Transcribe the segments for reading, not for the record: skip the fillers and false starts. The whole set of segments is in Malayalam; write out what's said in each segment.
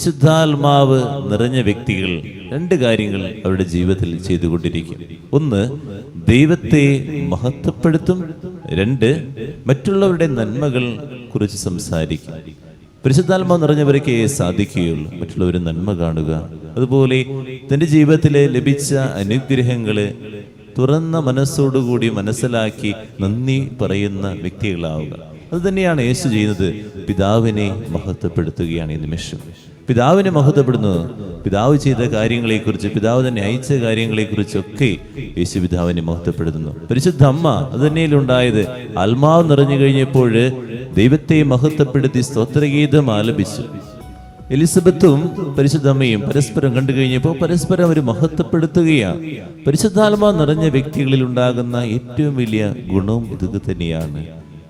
പരിശുദ്ധാത്മാവ് നിറഞ്ഞ വ്യക്തികൾ രണ്ട് കാര്യങ്ങൾ അവരുടെ ജീവിതത്തിൽ ചെയ്തുകൊണ്ടിരിക്കും. ഒന്ന്, ദൈവത്തെ മഹത്വപ്പെടുത്തും. രണ്ട്, മറ്റുള്ളവരുടെ നന്മകൾ കുറിച്ച് സംസാരിക്കും. പരിശുദ്ധാത്മാവ് നിറഞ്ഞവരൊക്കെ സാധിക്കുകയുള്ളൂ മറ്റുള്ളവർ നന്മ കാണുക. അതുപോലെ തൻ്റെ ജീവിതത്തിൽ ലഭിച്ച അനുഗ്രഹങ്ങള് തുറന്ന മനസ്സോടുകൂടി മനസ്സിലാക്കി നന്ദി പറയുന്ന വ്യക്തികളാവുക. അത് തന്നെയാണ് യേശു ചെയ്യുന്നത്. പിതാവിനെ മഹത്വപ്പെടുത്തുകയാണ് ഈ നിമിഷം. പിതാവിനെ മഹത്വപ്പെടുന്നത്, പിതാവ് ചെയ്ത കാര്യങ്ങളെക്കുറിച്ച്, പിതാവ് തന്നെ അയച്ച കാര്യങ്ങളെക്കുറിച്ചൊക്കെ യേശു പിതാവിനെ മഹത്വപ്പെടുത്തുന്നു. പരിശുദ്ധ അമ്മ അത് തന്നെയിലുണ്ടായത്. ആത്മാവ് നിറഞ്ഞു കഴിഞ്ഞപ്പോൾ ദൈവത്തെ മഹത്വപ്പെടുത്തി സ്തോത്രഗീതം ആലപിച്ചു. എലിസബത്തും പരിശുദ്ധ അമ്മയും പരസ്പരം കണ്ടു കഴിഞ്ഞപ്പോൾ പരസ്പരം അവർ മഹത്വപ്പെടുത്തുകയാണ്. പരിശുദ്ധാത്മാവ് നിറഞ്ഞ വ്യക്തികളിൽ ഉണ്ടാകുന്ന ഏറ്റവും വലിയ ഗുണവും ഇതൊക്കെ തന്നെയാണ്.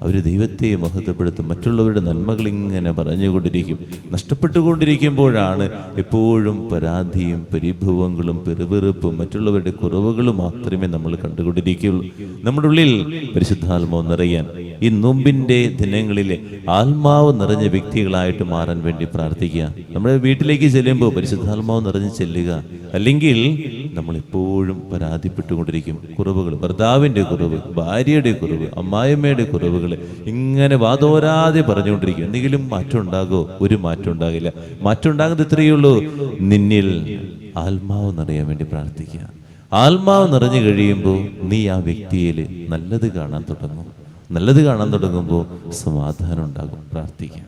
അവർ ദൈവത്തെ മഹത്വപ്പെടുത്തും, മറ്റുള്ളവരുടെ നന്മകൾ ഇങ്ങനെ പറഞ്ഞുകൊണ്ടിരിക്കും. നഷ്ടപ്പെട്ടുകൊണ്ടിരിക്കുമ്പോഴാണ് എപ്പോഴും പരാതിയും പരിഭവങ്ങളും പെറുപെറുപ്പും മറ്റുള്ളവരുടെ കുറവുകളും മാത്രമേ നമ്മൾ കണ്ടുകൊണ്ടിരിക്കുകയുള്ളൂ. നമ്മുടെ ഉള്ളിൽ പരിശുദ്ധാത്മാവ് നിറയാൻ ഈ നോമ്പിന്റെ ദിനങ്ങളിലെ ആത്മാവ് നിറഞ്ഞ വ്യക്തികളായിട്ട് മാറാൻ വേണ്ടി പ്രാർത്ഥിക്കുക. നമ്മുടെ വീട്ടിലേക്ക് ചെല്ലുമ്പോൾ പരിശുദ്ധാത്മാവ് നിറഞ്ഞ് ചെല്ലുക. അല്ലെങ്കിൽ നമ്മൾ എപ്പോഴും പരാതിപ്പെട്ടുകൊണ്ടിരിക്കും. കുറവുകൾ, ഭർത്താവിൻ്റെ കുറവ്, ഭാര്യയുടെ കുറവ്, അമ്മായിമ്മയുടെ കുറവുകൾ ഇങ്ങനെ വാതോരാതെ പറഞ്ഞുകൊണ്ടിരിക്കും. എന്തെങ്കിലും മാറ്റം ഉണ്ടാകോ? ഒരു മാറ്റം ഉണ്ടാകില്ല. മാറ്റം ഉണ്ടാകുന്നത് ഇത്രയേ ഉള്ളൂ, നിന്നിൽ ആത്മാവ് നിറയാൻ വേണ്ടി പ്രാർത്ഥിക്കുക. ആത്മാവ് നിറഞ്ഞു കഴിയുമ്പോൾ നീ ആ വ്യക്തിയിൽ നല്ലത് കാണാൻ തുടങ്ങും. നല്ലത് കാണാൻ തുടങ്ങുമ്പോൾ സമാധാനം ഉണ്ടാകും. പ്രാർത്ഥിക്കാം.